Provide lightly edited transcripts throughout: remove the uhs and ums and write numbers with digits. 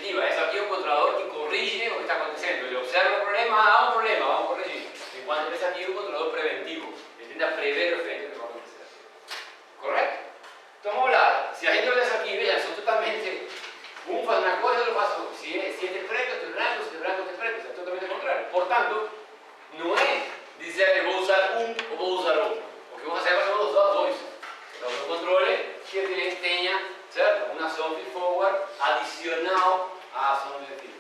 definitiva, es aquí un controlador que corrige lo que está aconteciendo. Él observa el problema, un problema, vamos a corregir. En cuanto es aquí un controlador preventivo, que intenta prever el efecto que va a acontecer. ¿Correcto? Entonces vamos a hablar, si la gente ve eso aquí, vean, son totalmente, uno hace una cosa y otro hace otra. Si este preto, este branco, este branco, este preto, es totalmente contrario. Por tanto, no es dizer vou usar o vou usar outro. O que vamos fazer é usar os dois. Então, o controle que ele tenha, certo? Uma ação feed forward adicional à ação de feed.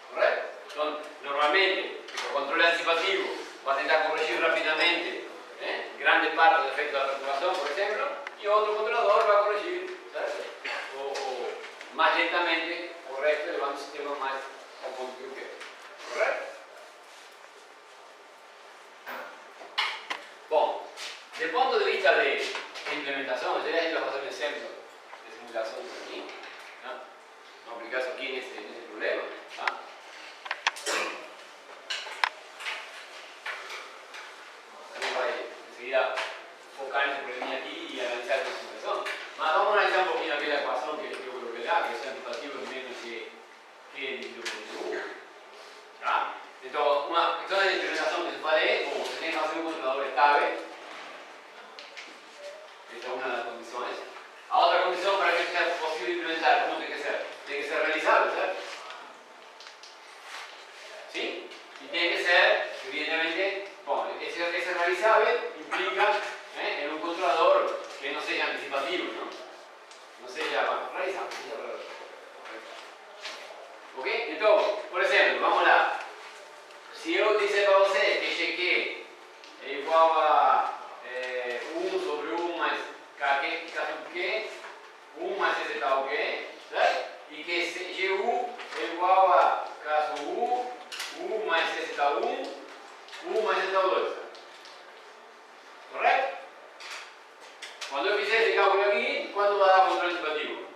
Correto? Então, normalmente, o controle anticipativo vai tentar corrigir rapidamente grande parte do efeito da perturbação, por exemplo, e outro controlador vai corrigir, certo? Ou mais lentamente o resto, levando o sistema mais ao ponto que eu quero. Correto? Bom, do ponto de vista de implementação, eu já vou fazer um exemplo de simulação aqui. Vamos aplicar isso aqui nesse problema. Tá? A gente vai em seguida focar nesse probleminha aqui e analisar essa simulação. Mas vamos analisar um pouquinho aquela equação que eu coloquei lá, que é antipativo menos que dividido por U. Tá? Então, uma questão de implementação que eu falei, bom, você tem que fazer um controlador estável. Essa é uma das condições. A outra condição para que seja possível implementar, como tem que ser? Tem que ser realizável, certo? Sim? E tem que ser, evidentemente, bom, esse realizável implica em um controlador que não seja anticipativo, não seja realizável. Ok? Então, por exemplo, vamos lá. Se eu disser para você que GQ é igual a 1 sobre 1 mais KQ sub Q, 1 mais Z tal Q, certo? E que GU é igual a K sub U, U mais Z tal 1, U mais Z tal 2, certo? Correto? Quando eu fizer esse cálculo aqui, quanto vai dar o controle antipativo?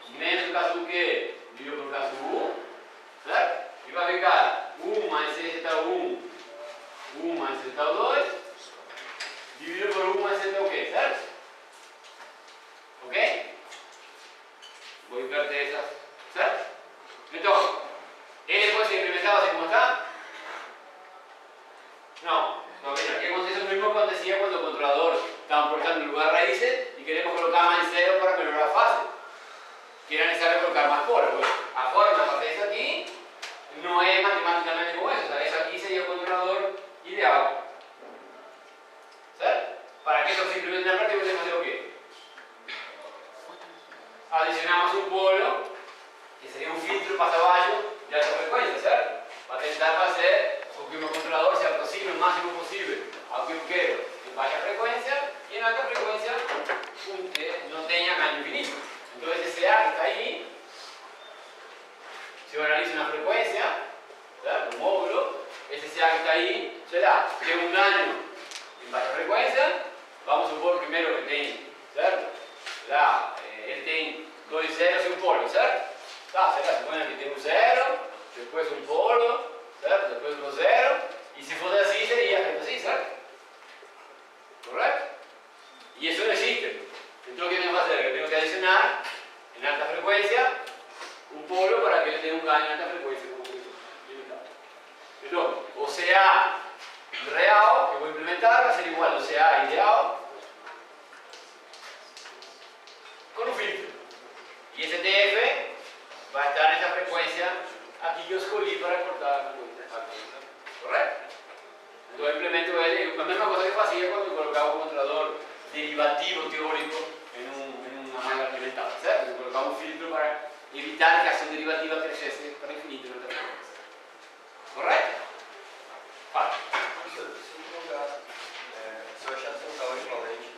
Menos K sub Q dividido por K sub U, certo? E vai ficar 1 mais Z tal 1, 1 mais Z tal 2, dividido por 1 mais Z tal Q, certo? Ok? Vou inverter essas, certo? Então, ele pode ser implementado assim como está? Não. Então, veja, aqui acontece o mesmo que acontecia quando o controlador estava portando no lugar raízes e queremos colocar mais zero para melhorar a fase. Que era necessário colocar mais fora. Pues, a forma de fazer isso aqui não é matematicamente como isso. Esse aqui seria o controlador ideal. Certo? Para que isso simplesmente na prática você fazer o quê? Adicionamos um polo, que seria um filtro para abaixo de alta frequência, certo? Para tentar fazer com que o meu controlador se aproxime o máximo possível ao que eu quero em baixa frequência e em alta frequência não tenha ganho infinito. Então esse CA que está aí, se eu analiso na frequência, certo? O módulo, esse CA que está aí, será tem um ganho em baixa frequência, vamos supor primeiro que tem, certo? Lá, ele tem dois zeros e um polo, certo? Tá, será? Suponha que tem um zero, depois um polo, certo? Depois outro zero, e se fosse assim seria feito assim, certo? Correto? E isso não existe. Então o que eu tenho que fazer? Eu tenho que adicionar em alta frequência um polo para que ele tenha um ganho em alta frequência limitado. Então, o CA real que eu vou implementar vai ser igual ao CA ideal com um filtro. E esse TF vai estar nessa frequência aqui que eu escolhi para cortar a frequência. Correto? Então eu implemento ele, a mesma coisa que eu fazia quando eu colocava o controlador derivativo teórico em uma malha alimentada, certo? Eu colocava um filtro para evitar que a ação derivativa crescesse para infinito na outra frequência. Correto? Fala. Se eu achar total equivalente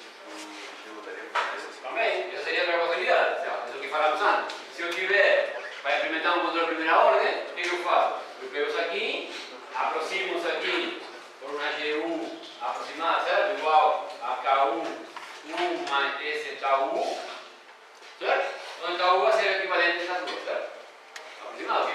do derivativa, também, essa seria outra possibilidade. É o que falamos antes. Se eu tiver para implementar um controle de primeira ordem, o que eu faço? Eu pego isso aqui, aproximo isso aqui por uma GU aproximada, certo? Igual a KU 1 mais esse KU, certo? Então KU vai ser equivalente a essas duas, certo? Aproximado.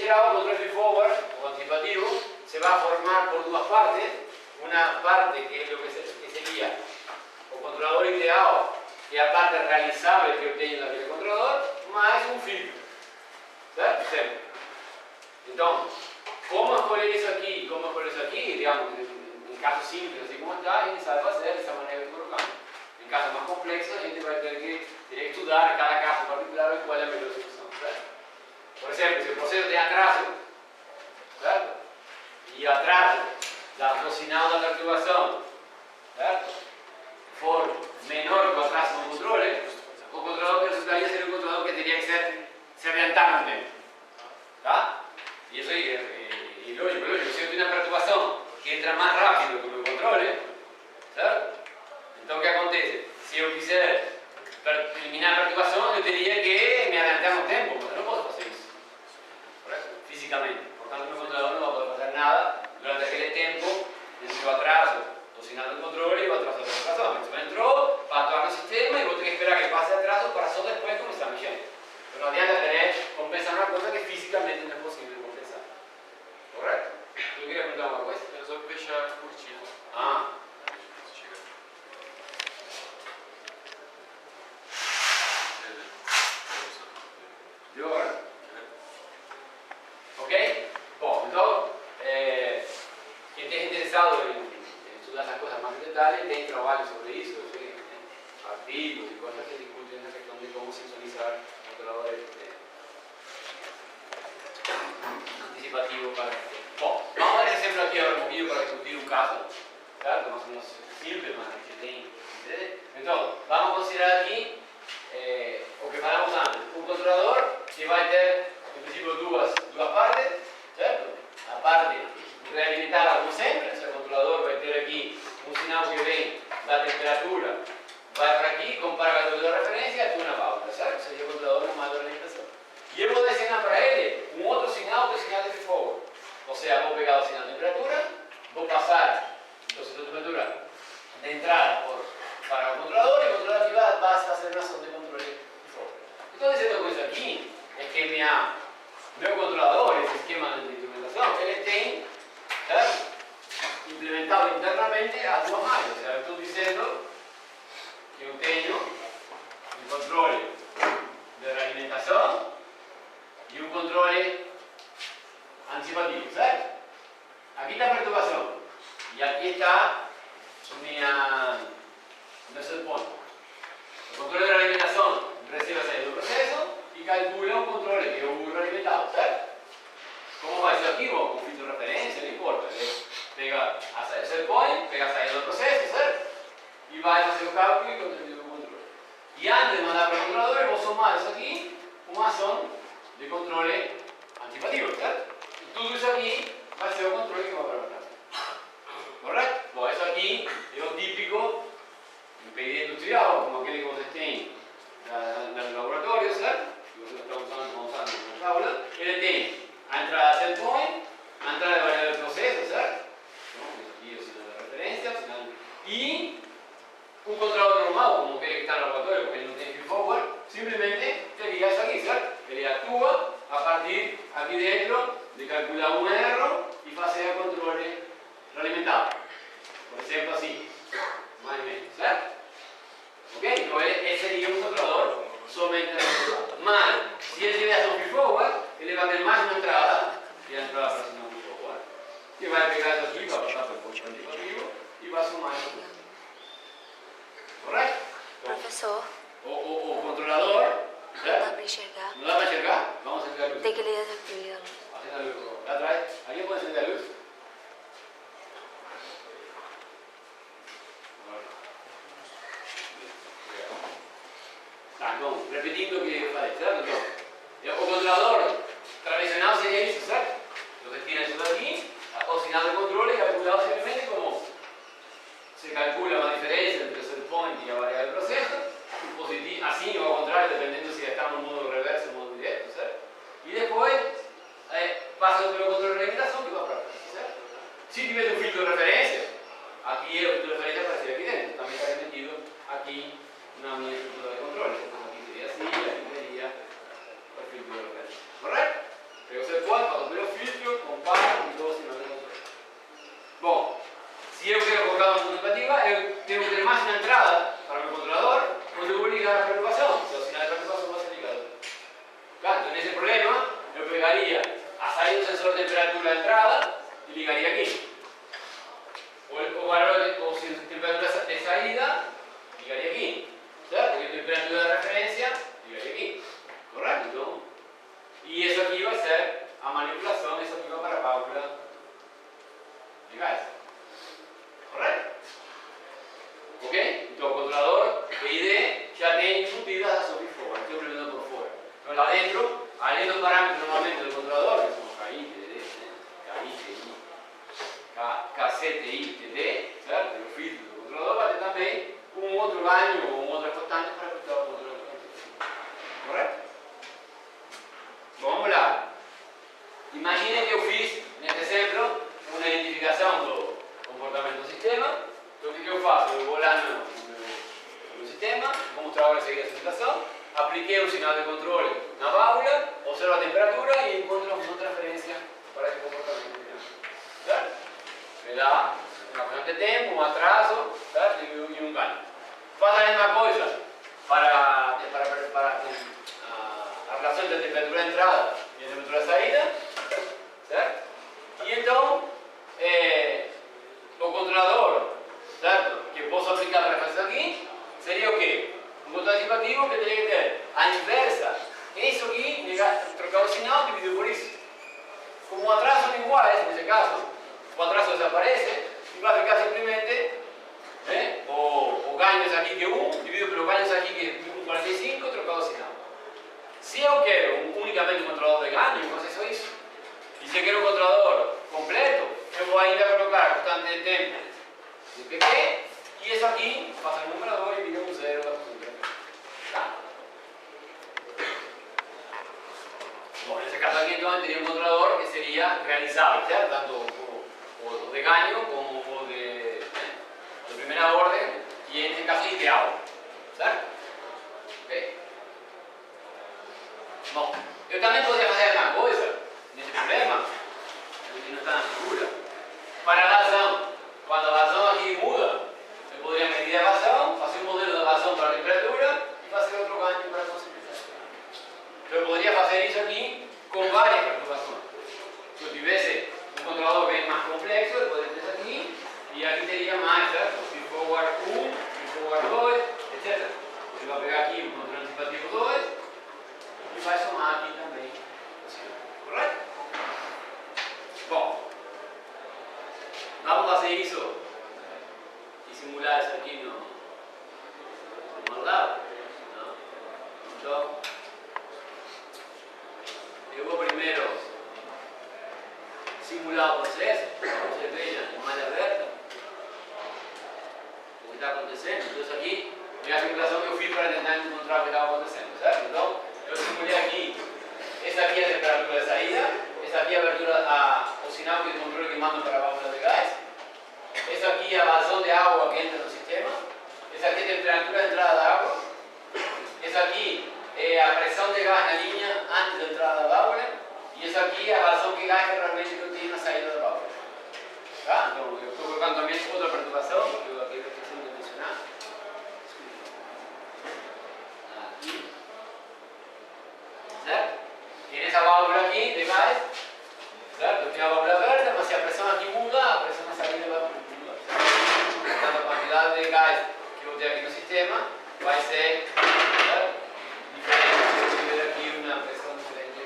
considerado control feed-forward o anticipativo, se va a formar por dos partes. Una parte que es lo que sería o controlador ideado, que é a parte realizável que eu tenho naquele controlador, mais um filtro. Certo? Sempre. Então, como escolher isso aqui, digamos, em caso simples, assim como está, a gente sabe fazer dessa maneira que colocamos. Em caso mais complexo, a gente vai ter que estudar cada caso particular e qual é a melhor solução. Certo? Por exemplo, se o processo tem atraso, certo? E o atraso do sinal da perturbação, certo? For menor que o atraso do controle, o controlador que resultaria ser um controlador que teria que se adiantar no tempo. Tá? E isso aí é lógico. Se eu tenho uma perturbação que entra mais rápido que o meu controle, certo? Então o que acontece? Se eu quiser eliminar a perturbação, eu teria que me adiantar no tempo, mas eu não posso fazer isso. Correto? Fisicamente. Portanto, o meu controlador não vai poder fazer nada durante aquele tempo entre o atraso do sinal do controle e o atraso da perturbação. A pessoa entrou para atuar no sistema e vou ter que esperar que passe atraso para só depois começar a mexer. Então não adianta querer compensar uma coisa que fisicamente não é possível compensar. Correto? Eu queria perguntar uma coisa? Eu resolvi fechar a cortina. Ah. Viu agora? Ok? Bom, então, quem tem interessado em estudar essas coisas mais em detalhe, tem trabalho sobre isso, artigos e coisas que discutem essa questão de como sensorizar controladores anticipativos para... Bom, vamos dar esse exemplo aqui removido para discutir um caso, certo? Mais ou menos simples, mas que tem... Então, vamos considerar aqui o que falamos antes. Um controlador que vai ter, em princípio, duas partes, certo? A parte realimentada, como sempre, o controlador vai ter aqui um sinal que vem da temperatura, vai para aqui, compara com a temperatura de referência e atua na válvula, certo? Seria o controlador normal de alimentação. E eu vou desenhar para ele um outro sinal, que é o sinal de feed-forward. Ou seja, vou pegar o sinal de temperatura, vou passar o sinal de temperatura de entrada para o controlador e o controlador aqui vai fazer uma ação de controle de feed-forward. O que estou dizendo com isso aqui é que meu controlador, esse esquema de instrumentação, ele tem, certo? Implementado internamente as duas malhas. Ou seja, eu estou dizendo que eu tenho um controle de realimentação e um controle anticipativo, certo? Aqui está a perturbação e aqui está meu set point. O controle de realimentação recebe a saída do processo e calcula um controle que é o burro alimentado, certo? Como vai ser aqui? Bom, com filtro de referência, não importa. Ele pega a saída do set point, pega a saída do processo, certo? E vai fazer o cálculo e controle do controle. E antes de mandar para o controlador, eu vou somar isso aqui uma ação de controle antipativo, certo? E tudo isso aqui vai ser o controle que vai para o controle. Correto? Bom, isso aqui é o típico pedido industrial, como aquele que vocês têm no laboratório, certo? Que vocês estão usando na aula. Ele tem a entrada set point, a entrada de variável de processo, certo? Então, isso aqui é o sinal de referência, o sinal... E um controlador normal, como aquele que está no laboratório, porque ele não tem feed-forward, simplesmente teria isso aqui, certo? Ele atua a partir aqui dentro de calcular um erro e fazer o controle alimentado. Por exemplo, assim, mais ou menos, certo? Ok? Então esse seria um controlador somente alimentado. Mas, se ele tiver ação feed-forward, ele vai ter mais uma entrada, que é a entrada para ação feed-forward, que vai pegar isso aqui, vai passar para o ponto antipativo e vai somar isso. Correto? Professor, O controlador, não dá certo? para enxergar. Não dá para enxergar? Vamos acender a luz. Tem que ligar a luz. Acenda a luz, por favor. Lá atrás. ¿Alguien pode acender a luz? Tá, então, repetindo o que eu falei, certo? Então, o controlador tradicional seria isso, certo? Você tira isso daqui, o sinal de controle calculado simplesmente como se calcula uma diferença entre o set point e a variável de processo, positivo, assim ou ao contrário, dependendo se está no modo reverso ou no modo direto, certo? E depois passa pelo controle de limitação que vai para frente, certo? Se tiver um filtro de referência, aqui é o filtro de referência aparecer aqui dentro, também está metido aqui na minha estrutura de controle. Então aqui seria assim, aqui seria o filtro de referência. Correto? Pega o set point, máxima entrada para mi controlador, pues debo ligar la perturbación. Si oscila de perturbación va a ser ligado. Claro, entonces ese problema lo pegaría a salir un sensor de temperatura de entrada y ligaría aquí. O valor o si temperatura de salida, ligaría aquí. ¿Cierto? Y temperatura de referencia, ligaría aquí. ¿Correcto? Y eso aquí va a ser a manipulación, eso aquí va para válvula de gas. ¿Correcto? Ok? Então o controlador PID já tem embutidas a subfora, estou implementando por fora. Então lá dentro, além dos parâmetros normalmente do controlador, que são KI, TD, KI, TI, KCTI, TD, certo? O filtro do controlador vai ter também um outro ganho ou uma outra constante para afetar o controlador. Correto? Bom, vamos lá. Imaginem que eu fiz, neste exemplo, uma identificação do comportamento do sistema. Então o que eu faço? Eu vou lá no sistema, vou mostrar agora a seguir a situação, apliquei um sinal de controle na válvula, observo a temperatura e encontro uma transferência para esse comportamento. Certo? Me dá uma constante de tempo, um atraso, certo? E um ganho. Faz a mesma coisa para a relação entre a temperatura de entrada e a temperatura de saída, certo? E então, o controlador, certo? Que posso aplicar para fazer aqui, seria o quê? Um controle antecipativo que teria que ter a inversa. Isso aqui, trocar o sinal dividido por isso. Como o atraso são iguais, nesse caso, o atraso desaparece e vai ficar simplesmente o ganho aqui que é 1, dividido pelo ganho aqui que é 1,45, trocado o sinal. Se eu quero unicamente um controlador de ganho, eu faço isso. E se eu quero um controlador completo, eu vou ainda colocar a constante de tempo de PQ e isso aqui passa no numerador e vira um zero da postura. Tá. Bom, nesse caso aqui então eu teria um controlador que seria realizável, certo? Tanto o de ganho como o de primeira ordem e nesse caso ideal, certo? Ok. Bom, eu também poderia fazer uma coisa nesse problema, que não está na figura, para a vazão. Quando a vazão aqui muda, eu poderia medir a vazão, fazer um modelo da vazão para a temperatura e fazer outro ganho para a possibilidade. Então eu poderia fazer isso aqui com várias perturbações. Se eu tivesse um controlador bem mais complexo, eu poderia ter isso aqui e aqui teria mais, certo? Feedforward 1, feedforward 2, etc. Ele vai pegar aqui o controle antecipativo 2 e vai somar aqui também. Correto? Bom, vamos fazer isso e simular isso aqui no MATLAB. Então, eu vou primeiro simular o processo, para que você veja em malha aberta o que está acontecendo. Então, isso aqui é a simulação que eu fiz para tentar encontrar o que estava acontecendo, certo? Então, eu simulei aqui, essa aqui é a temperatura de saída, essa aqui é a abertura, o sinal de controle que manda para a válvula de gás, essa aqui é a vazão de água que entra no sistema, essa aqui é a temperatura de entrada da água, essa aqui é a pressão de gás na linha antes da entrada da válvula, e essa aqui é a vazão de gás que realmente eu tenho na saída da válvula. Tá? Então, eu estou colocando também outra perturbação, que eu aqui esqueci de mencionar. Aqui. Certo? E nessa válvula aqui de gás, certo? Eu tenho a válvula aberta, mas se a pressão aqui muda, a pressão na saída vai mudar. Portanto, a quantidade de gás que eu tenho aqui no sistema vai ser, certo? Diferente se eu tiver aqui uma pressão diferente.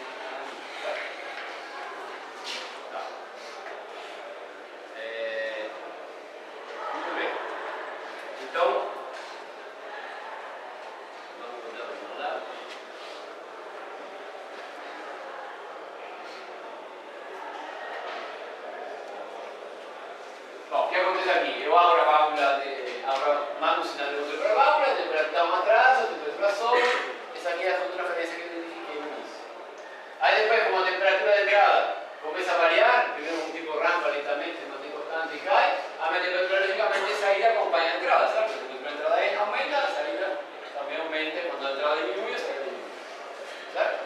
Certo? Tá. Muito bem. Então, vamos mudar para o lado. Bom, o que acontece aqui? Eu abro a válvula, mando um sinal de controle para a válvula, a temperatura dá um atraso, a temperatura sobe, essa aqui é a fonte de referência que eu identifiquei no início. Aí depois, como a temperatura de entrada começa a variar, primeiro um tipo rampa lentamente, se mantém constante e cai, a minha temperatura logicamente de saída acompanha a entrada, certo? A temperatura de entrada aumenta, a saída também aumenta, quando a entrada diminui, a saída diminui. Certo?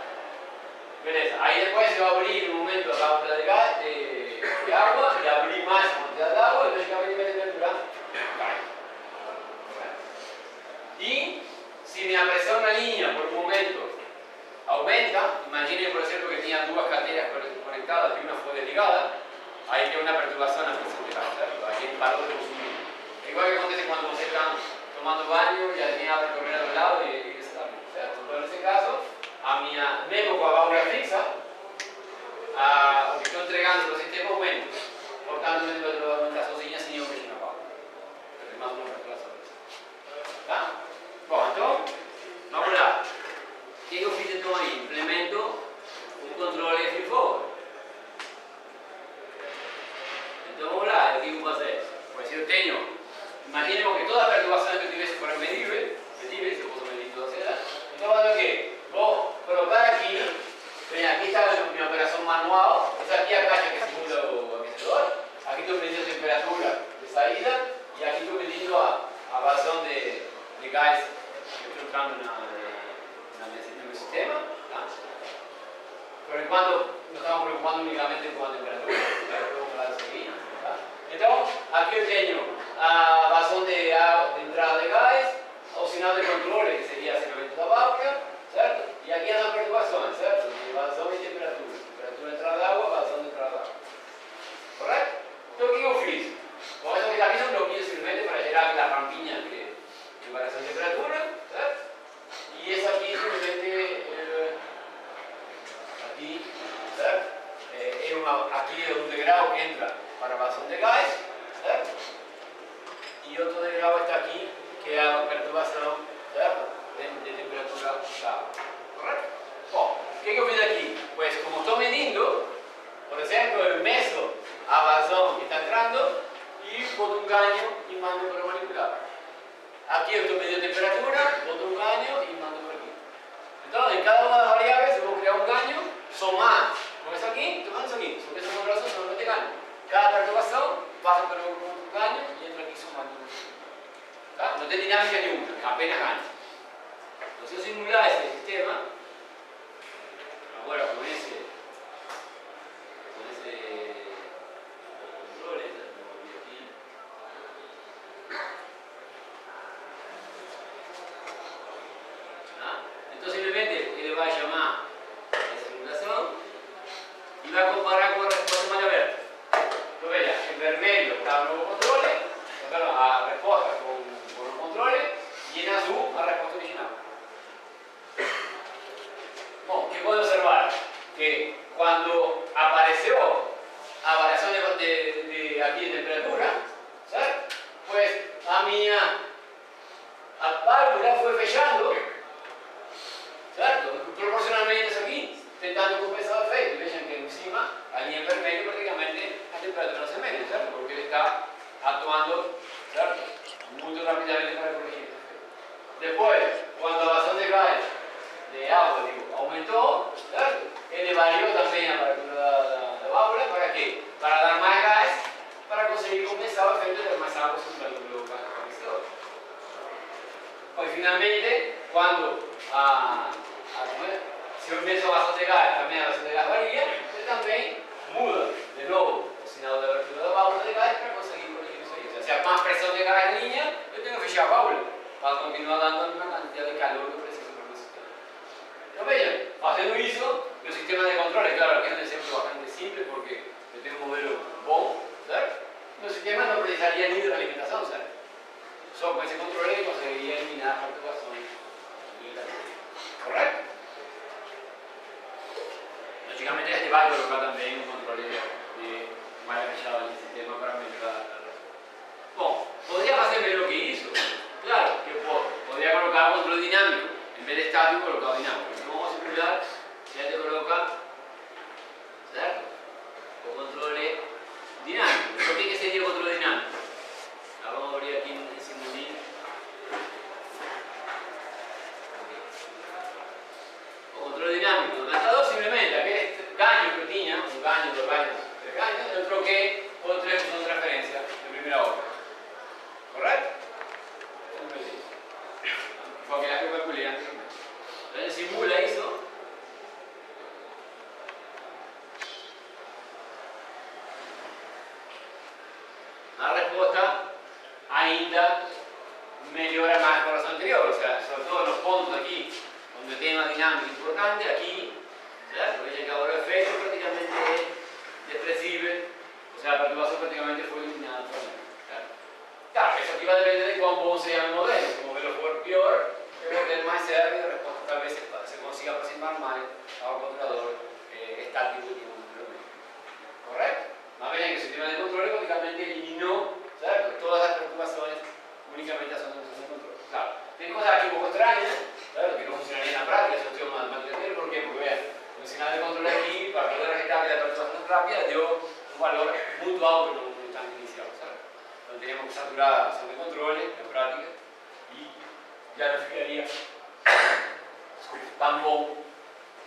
Beleza, aí depois eu abri no momento a válvula de gás, de água, e abri mais a quantidade de água, e logicamente minha temperatura cai. conectadas y una fue desligada, ahí hay una perturbación en la presión de gas, ¿cierto? Ahí hay paro de consumir. Igual que acontece cuando ustedes están tomando baño y alguien abre el correr a otro lado y se abre, ¿cierto? Pero en ese caso, a minha, mesmo com a válvula fixa, o que estou entregando para o sistema aumenta. Portanto, a temperatura vai aumentar sozinha sem eu mexer na válvula. É mais uma calculação. Tá? Bom, então, vamos lá. O que eu fiz então aí? Implemento um controle free forward. Então vamos lá, o que eu vou fazer? Pois eu tenho, imaginemos que todas as perturbações que eu tivesse foram medíveis, eu posso medir todas elas. Então vou fazer o quê? Vou colocar aqui, aqui está minha operação manual, essa aqui é a caixa que simula o aquecedor, aqui estou medindo a temperatura de saída e aqui estou medindo a vazão de gás que estou entrando no meu sistema. Tá? Por enquanto, nos estamos preocupando unicamente com a temperatura, vamos falar disso aqui. Tá? Então, aqui eu tenho a vazão de entrada de gás, o sinal de controle, que seria acionamento da válvula, certo? E aqui as perturbações, certo? De vazão e temperatura. Temperatura de entrada de água, vazão de entrada de água. Correto? Então o que eu fiz? Bom, isso que está aqui são bloquinhos simplesmente para gerar aquela rampinha de variação de temperatura, certo? E essa aqui simplesmente, aqui, certo? Aqui é um degrau que entra para a vazão de gás, certo? E outro degrau está aqui, que é a perturbação, certo? De temperatura da água. Correto? Bom, o que eu fiz aqui? Pois, como estou medindo, por exemplo, eu meço a vazão que está entrando e boto um ganho e mando para o manipulador. Aqui eu estou medindo a temperatura, boto um ganho e mando para aqui. Então, em cada uma das variáveis, eu vou criar um ganho, somar com isso aqui, tomando isso aqui. Só que essa modulação somente ganho. Cada perturbação passa pelo ganho e entra aqui somando. Tá? Não tem dinâmica nenhuma, apenas ganho. Então, se eu simular esse sistema, agora com esse controle, aqui, tá? Então simplesmente ele vai chamar essa simulação e vai comparar com a resposta mais aberta. Então veja, em vermelho está o novo controle, a resposta com o controle, e em azul a resposta original. Bom, ¿qué puedo observar? Que cuando apareció a variación de aquí de temperatura, ¿sabes? Pues a válvula fue fechando, ¿cierto? Proporcionalmente eso aquí, tentando compensar el efecto. Vean que encima, allí en vermelho, prácticamente la temperatura no se mide, ¿cierto? Porque él está actuando, ¿cierto? Muy rápidamente para corregir el efecto. Después, cuando la vazón de gas de agua, digo, aumentó, ¿cierto? Ele varió también a temperatura da válvula, ¿para qué? Para dar más gas, para conseguir compensar el efecto de dar más agua circulando pelo aquecedor. Pues finalmente, cuando se eu meço a vazão de gás, também a vazão de gás varia, ele também muda de novo o sinal de abertura da válvula de gás para conseguir corrigir isso aí. Se há mais pressão de gás na linha, eu tenho que fechar a válvula para continuar dando a mesma quantidade de calor que eu preciso para o meu sistema. Então vejam, fazendo isso, meu sistema de controle, claro, aqui é um exemplo bastante simples porque eu tenho um modelo bom, certo? Meu sistema não precisaria nem de alimentação, certo? Só com esse controle eu conseguiria eliminar perturbações. Correto? Logicamente este vai colocar também um controle de malha fechada no sistema para melhorar a resposta. Bom, poderia fazer melhor que isso? Claro, que eu poderia colocar controle dinâmico, em vez de estático, colocar o dinâmico. Então vamos a simular, se a gente coloca, certo? O controle dinâmico. Por que seria o controle dinâmico? Vamos a abrir aqui em simulinho. O controle dinâmico do adaptador simplesmente aquele ganho que eu tinha, um ganho, dois ganhos, três ganhos, eu troquei por três funções de referência de primeira ordem. Correto? Foi aquela que eu calculei anteriormente. Então ele simula isso. A resposta ainda melhora mais que a relação anterior, ou seja, sobretudo nos pontos aqui onde tem uma dinâmica importante, aqui, certo? Veja que agora o efeito praticamente é como se llama el modelo, se modelo for pior, el modelo más serio de respuesta tal vez se consiga aproximar más a un controlador estático y un control. ¿Correcto? Más bien que el sistema de control lógicamente eliminó, ¿cierto?, todas las perturbaciones únicamente son de control. Claro, hay cosas aquí un poco extrañas, ¿claro?, que no funcionarían en la práctica, eso estoy más entender. ¿Por qué? Porque vean, el señal de control aquí, para poder registrar que la perturbación rápida, dio un valor muy alto en un instante inicial, ¿sabes? Entonces teníamos que saturar la acción de control en práctica y ya nos quedaría tan bon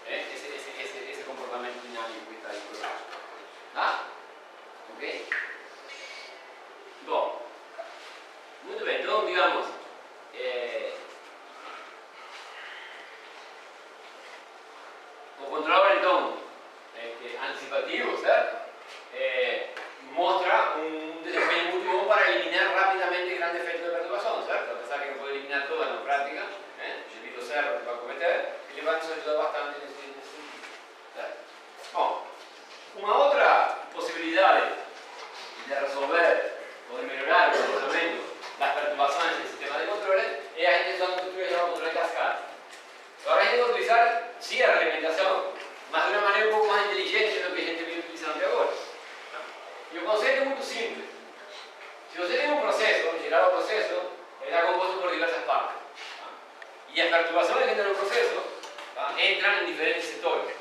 ese comportamento dinámico que está ahí por abajo. ¿Ah? ¿Ok? Bom, muito bem, então digamos, o controlador então anticipativo, certo? Mostra un desempeño muy bueno para eliminar rápidamente grandes efectos de perturbación, ¿cierto? A pesar que no puede eliminar todo en la práctica, el evito cerro que va a cometer, ele vai nos ayudar bastante nesse sentido. ¿Cierto? Bom, una otra posibilidad de resolver o de mejorar el comportamiento, las perturbaciones del sistema de controles, es a gente usando un control de cascada. Ahora a gente va a utilizar, sí, la reglamentación, mas de una manera un poco más inteligente de lo que a gente viene utilizando hasta ahora. Y el concepto es muy simple. Si usted tiene un proceso, el gerado proceso está compuesto por diversas partes. Y las perturbaciones que entran en el proceso entran en diferentes sectores.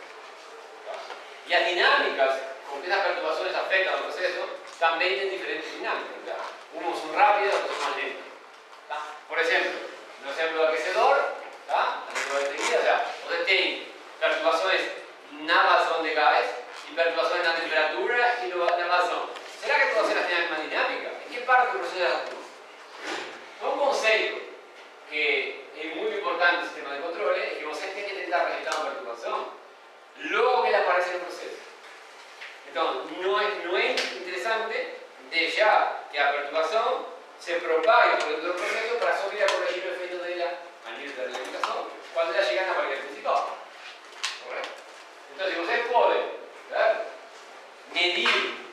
Y las dinámicas con que esas perturbaciones afectan al proceso también tienen diferentes dinámicas. Unos son rápidas, otros son más lentas. Por ejemplo, un ejemplo de aquecedor, o sea, usted tiene perturbaciones na vazón de gas y perturbaciones en la temperatura y en la vazón. ¿Será que todas ellas tienen la misma dinámica? ¿En qué parte del proceso actúa? Un concepto que es muy importante en el sistema de control es que usted tiene que intentar registrar una perturbación luego que le aparece en el proceso. Entonces, no es interesante de ya que la perturbación se propague por dentro del proceso para solo ir a corregir el efecto de la anillo de reglamentación cuando ya llegan a la variable principal. ¿Correcto? Entonces, si usted puede medir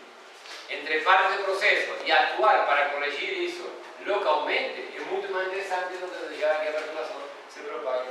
entre partes del proceso y actuar para corregir eso localmente, es mucho más interesante de lo que llegar a que la perturbación se propague.